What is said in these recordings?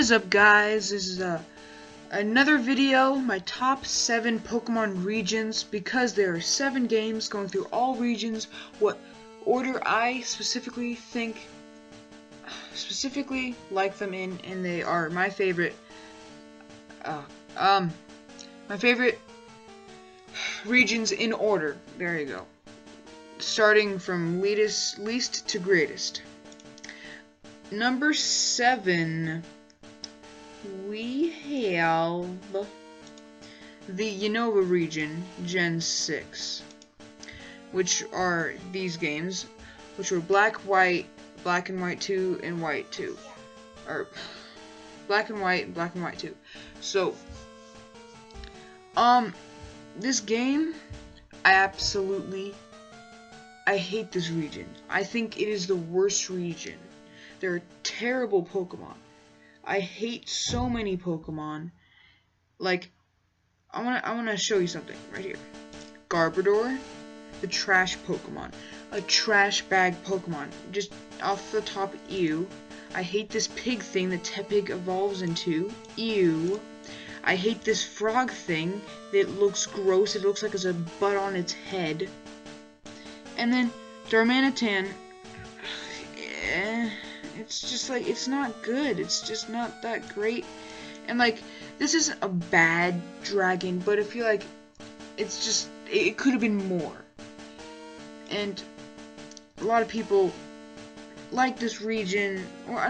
is up, guys? This is another video, my top 7 Pokemon regions, because there are 7 games going through all regions, what order I specifically like them in, and they are my favorite regions in order. There you go. Starting from least to greatest. Number 7, we have the Innova region, Gen 6, which are these games, which were Black and White 2, and White 2. Or, Black and White 2. So, this game, I hate this region. I think it is the worst region. They're terrible Pokemon. I hate so many Pokemon. Like, I wanna show you something right here. Garbodor, the trash Pokemon. A trash bag Pokemon. Just off the top, ew. I hate this pig thing that Tepig evolves into. Ew. I hate this frog thing that looks gross. It looks like it's a butt on its head. And then Darmanitan, it's just like, it's not good. It's just not that great. And like, this isn't a bad dragon, but I feel like it's just, it could have been more. And a lot of people like this region, or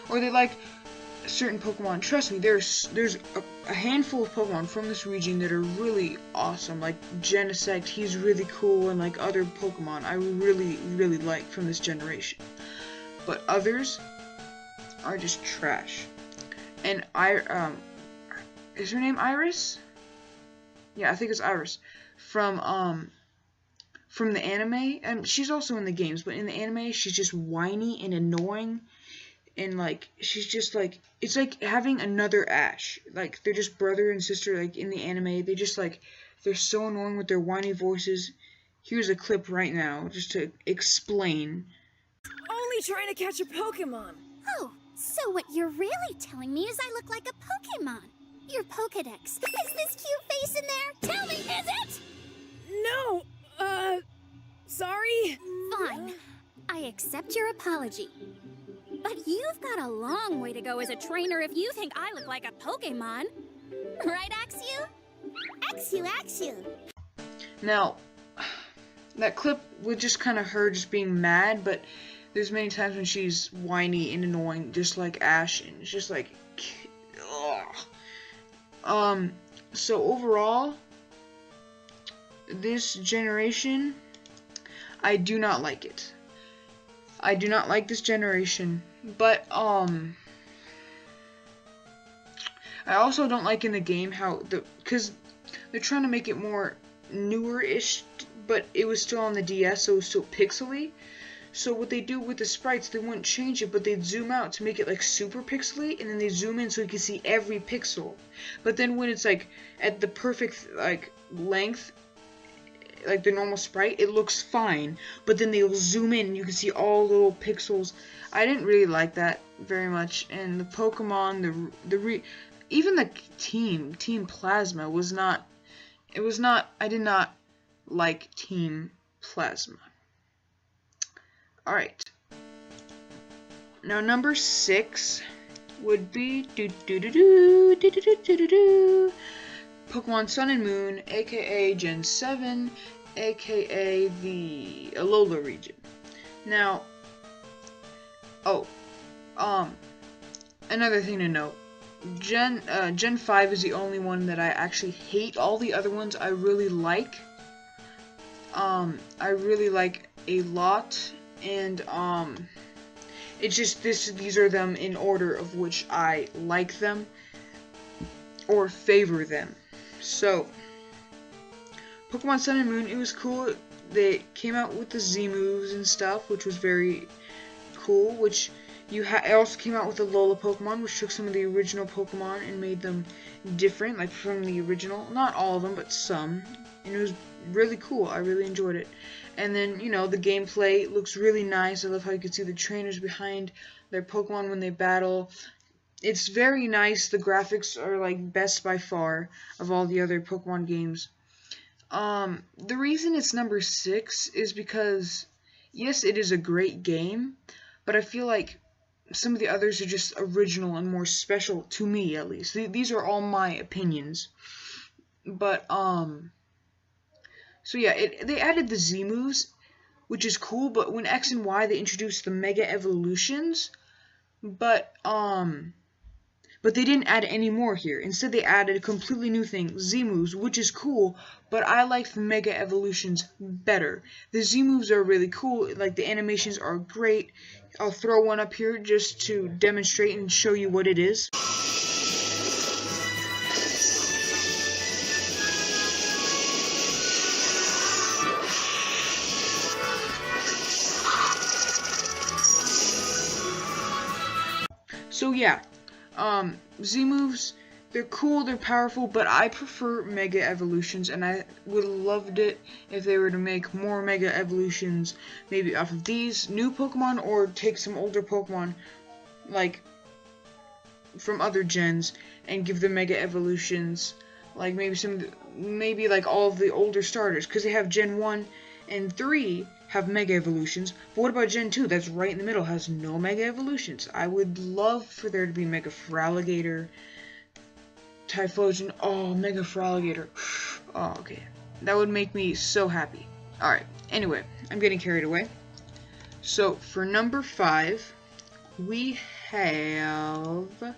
they like certain Pokemon. Trust me, there's a handful of Pokemon from this region that are really awesome, like Genesect, he's really cool, and like other Pokemon I really like from this generation. But others are just trash. And is her name Iris? Yeah, I think it's Iris. From the anime, and she's also in the games, but in the anime she's just whiny and annoying. And like, she's just like, it's like having another Ash. Like, they're just brother and sister. Like, in the anime, they just like, they're so annoying with their whiny voices. Here's a clip right now, just to explain. Only trying to catch a Pokemon. Oh, so what you're really telling me is I look like a Pokemon. Your Pokedex. Is this cute face in there? Tell me, is it? No, sorry. Fine. I accept your apology. But you've got a long way to go as a trainer if you think I look like a Pokemon. Right, Axew? Axew. Now, that clip was just kind of her just being mad, but there's many times when she's whiny and annoying, just like Ash, and it's just like, ugh. So overall, this generation, I do not like it. I do not like this generation, but I also don't like in the game how because they're trying to make it more newer-ish, but it was still on the DS, so it was still pixely. So what they do with the sprites, they wouldn't change it, but they'd zoom out to make it like super pixely, and then they zoom in so you can see every pixel. But then when it's like at the perfect like length, like the normal sprite, it looks fine, but then they'll zoom in and you can see all the little pixels. I didn't really like that very much, and the Pokemon, even the Team Plasma was not, I did not like Team Plasma. Alright. Now number 6 would be Pokemon Sun and Moon, aka Gen 7, aka the Alola region. Now, another thing to note, Gen 5 is the only one that I actually hate. All the other ones I really like. I really like a lot, and it's just these are them in order of which I like them or favor them. So, Pokemon Sun and Moon, it was cool. They came out with the Z moves and stuff, which was very cool. Which it also came out with the Alola Pokemon, which took some of the original Pokemon and made them different, like from the original. Not all of them, but some. And it was really cool. I really enjoyed it. And then, you know, the gameplay looks really nice. I love how you can see the trainers behind their Pokemon when they battle. it's very nice. The graphics are like best by far of all the other Pokemon games. The reason it's number 6 is because, yes, it is a great game, but I feel like some of the others are just original and more special to me, at least. These are all my opinions. But, so yeah, they added the Z moves, which is cool, but when X and Y, they introduced the Mega Evolutions, but they didn't add any more here. Instead, they added a completely new thing, Z moves, which is cool, but I like the Mega Evolutions better. The Z moves are really cool, like the animations are great. I'll throw one up here just to demonstrate and show you what it is. So yeah, Z moves, they're cool, they're powerful, but I prefer Mega Evolutions, and I would have loved it if they were to make more Mega Evolutions, maybe off of these new Pokemon, or take some older Pokemon, like, from other gens, and give them Mega Evolutions, like maybe like all of the older starters, because they have Gen 1 and 3 have Mega Evolutions, but what about Gen 2? That's right in the middle, has no Mega Evolutions. I would love for there to be Mega Feraligatr, Typhlosion. Oh, Mega Feraligatr. Oh, okay. That would make me so happy. Alright, anyway, I'm getting carried away. So, for number 5, we have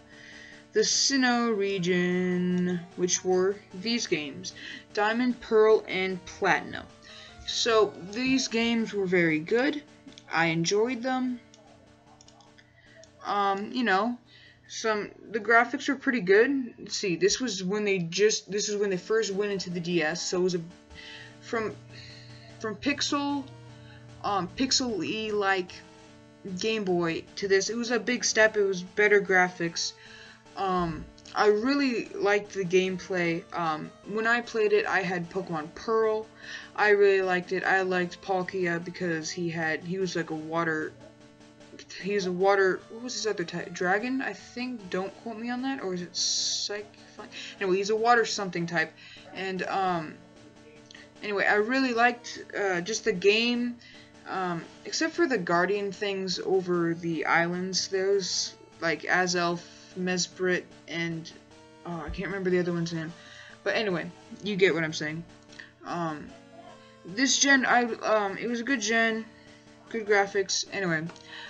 the Sinnoh region, which were these games, Diamond, Pearl, and Platinum. So, these games were very good. I enjoyed them. You know, the graphics were pretty good. Let's see, this was when they first went into the DS, so it was from pixel-y like Game Boy to this. It was a big step. It was better graphics. I really liked the gameplay. When I played it, I had Pokemon Pearl. I really liked it. I liked Palkia because he was like a water. He's a water. What was his other type? Dragon, I think. Don't quote me on that. Or is it Psych? Anyway, he's a water something type. And anyway, I really liked just the game. Except for the Guardian things over the islands. Those like Azelf, Mesbrit, and I can't remember the other one's name, but anyway, you get what I'm saying. This gen, it was a good gen, good graphics. Anyway,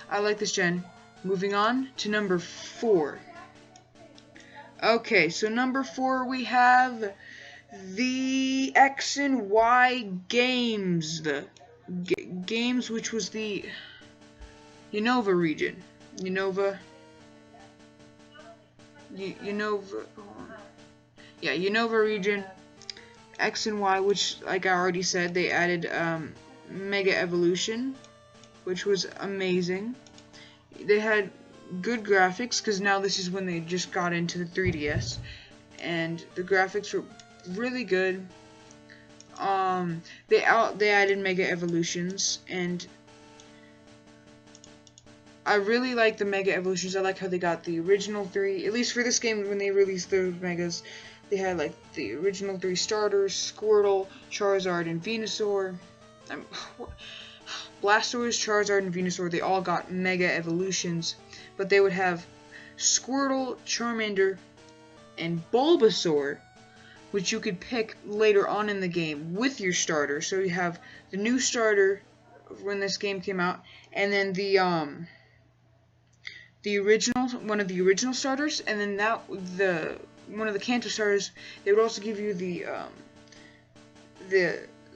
I like this gen. Moving on to number 4. Okay, so number 4 we have the X and Y games, games, which was the Innova region. Innova, Innova region, X and Y, which, like I already said, they added Mega Evolution, which was amazing. They had good graphics, because now this is when they just got into the 3DS, and the graphics were really good. They added Mega Evolutions, and I really like the Mega Evolutions. I like how they got the original 3, at least for this game, when they released those Megas, they had like the original 3 starters, Squirtle, Charizard, and Venusaur. Blastoise, Charizard, and Venusaur, they all got Mega Evolutions, but they would have Squirtle, Charmander, and Bulbasaur, which you could pick later on in the game with your starter. So you have the new starter when this game came out, and then one of the original starters, and then one of the Kanto starters. They would also give you the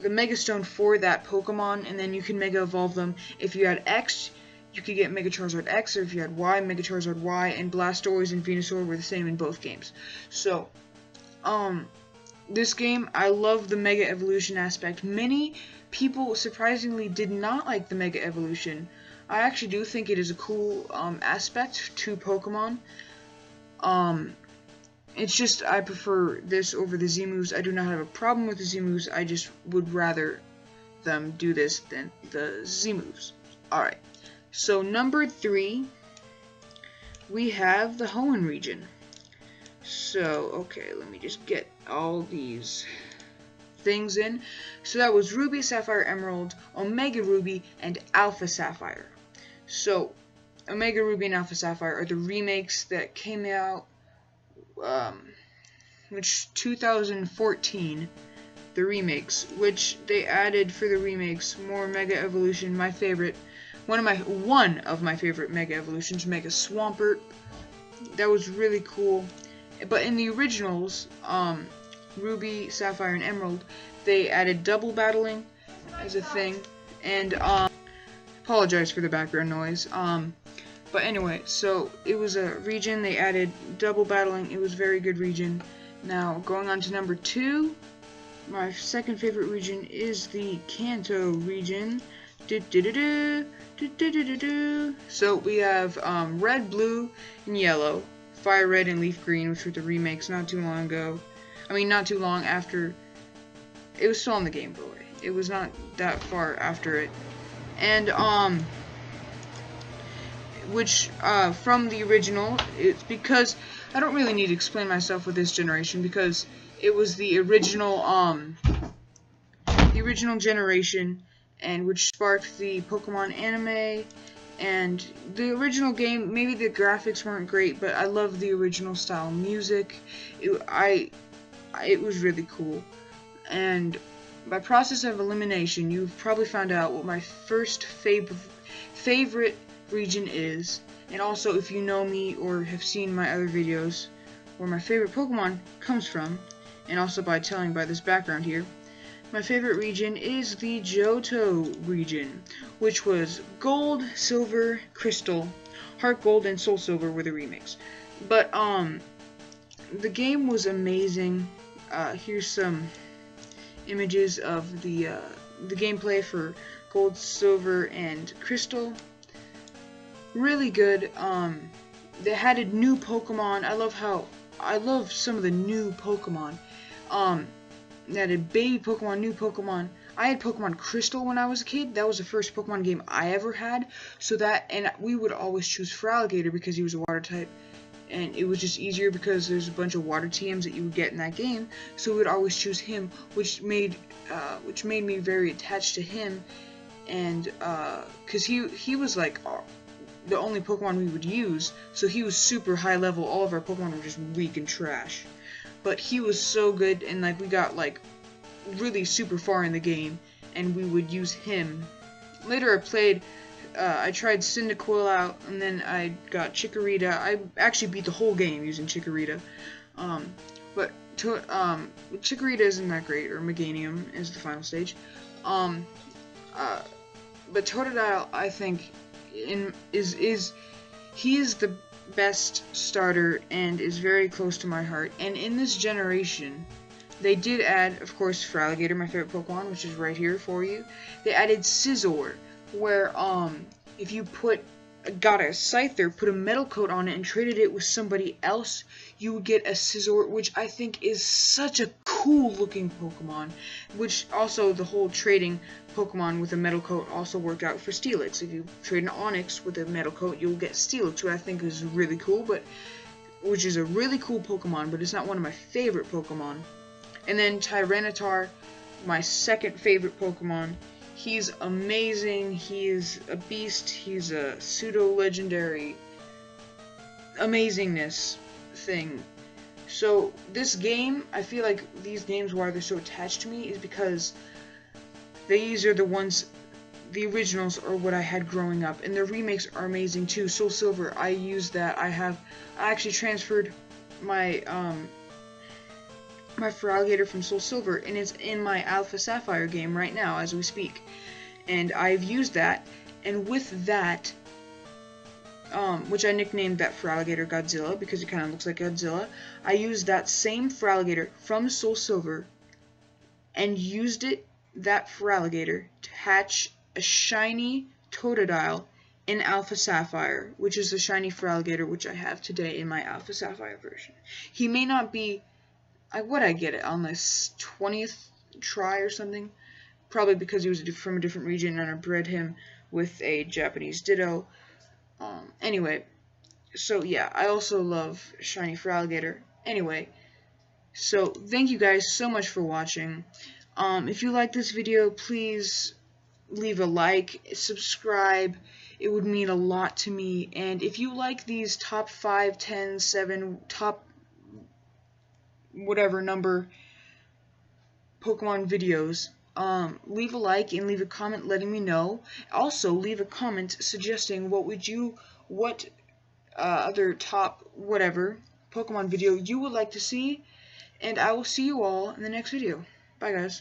Mega Stone for that Pokemon, and then you can Mega Evolve them. If you had X, you could get Mega Charizard X, or if you had Y, Mega Charizard Y, and Blastoise and Venusaur were the same in both games. So, this game, I love the Mega Evolution aspect. Many people, surprisingly, did not like the Mega Evolution. I actually do think it is a cool aspect to Pokemon. It's just I prefer this over the Z moves. I do not have a problem with the Z moves. I just would rather them do this than the Z moves. Alright, so number 3, we have the Hoenn region. So, okay, let me just get all these things in. So that was Ruby, Sapphire, Emerald, Omega Ruby, and Alpha Sapphire. So, Omega Ruby and Alpha Sapphire are the remakes that came out, which 2014, the remakes, which they added for the remakes more Mega Evolution, my favorite, one of my favorite Mega Evolutions, Mega Swampert. That was really cool. But in the originals, Ruby, Sapphire, and Emerald, they added double battling as a thing, and apologize for the background noise. But anyway, so it was a region, they added double battling, it was a very good region. Now, going on to number 2, my second favorite region is the Kanto region. So we have red, blue, and yellow, fire red and leaf green, which were the remakes not too long ago. I mean, not too long after. It was still on the Game Boy. It was not that far after it. And which from the original, it's because I don't really need to explain myself with this generation, because it was the original generation, and which sparked the Pokemon anime. And the original game, maybe the graphics weren't great, but I love the original style music. It was really cool. And by process of elimination, you've probably found out what my first favorite region is. And also, if you know me or have seen my other videos, where my favorite Pokemon comes from, and also by telling by this background here, my favorite region is the Johto region, which was Gold, Silver, Crystal, Heart Gold, and Soul Silver were the remakes. But the game was amazing. Here's some images of the gameplay for Gold, Silver, and Crystal. Really good. They added new Pokemon. I love some of the new Pokemon. They added baby Pokemon, new Pokemon. I had Pokemon Crystal when I was a kid. That was the first Pokemon game I ever had. And we would always choose Feraligatr because he was a water type. And it was just easier because there's a bunch of water TMs that you would get in that game. So we would always choose him, which made me very attached to him. And because he was like the only Pokemon we would use, so he was super high level. All of our Pokemon were just weak and trash. But he was so good, and like we got like really super far in the game, and we would use him. Later I tried Cyndaquil out, and then I got Chikorita. I actually beat the whole game using Chikorita. But Chikorita isn't that great, or Meganium is the final stage. But Totodile, I think, he is the best starter and is very close to my heart. And in this generation, they did add, of course, Feraligatr, my favorite Pokemon, which is right here for you. They added Scizor, where if you got a Scyther, put a metal coat on it, and traded it with somebody else, you would get a Scizor, which I think is such a cool looking Pokemon. Which also, the whole trading Pokemon with a metal coat also worked out for Steelix. If you trade an Onix with a metal coat, you'll get Steelix, which I think is really cool, which is a really cool Pokemon, but it's not one of my favorite Pokemon. And then Tyranitar, my second favorite Pokemon. He's amazing, he's a beast, he's a pseudo-legendary amazingness thing. So this game, I feel like these games, why they're so attached to me, is because these are the originals are what I had growing up, and the remakes are amazing too. Soul Silver, I used that. I actually transferred my my Feraligatr from Soul Silver, and it's in my Alpha Sapphire game right now as we speak. And I've used that, and with that, which I nicknamed that Feraligatr Godzilla because it kind of looks like Godzilla, I used that same Feraligatr from Soul Silver and used that Feraligatr to hatch a shiny Totodile in Alpha Sapphire, which is the shiny Feraligatr which I have today in my Alpha Sapphire version. He may not be, would I get it on this 20th try or something? Probably because he was from a different region and I bred him with a Japanese Ditto. Anyway, So yeah, I also love Shiny Feraligatr. Anyway, so thank you guys so much for watching. If you like this video, please leave a like, subscribe. It would mean a lot to me. And if you like these top 5, 10, 7, top whatever number Pokemon videos, leave a like and leave a comment letting me know. Also, leave a comment suggesting what other top whatever Pokemon video you would like to see, and I will see you all in the next video. Bye guys.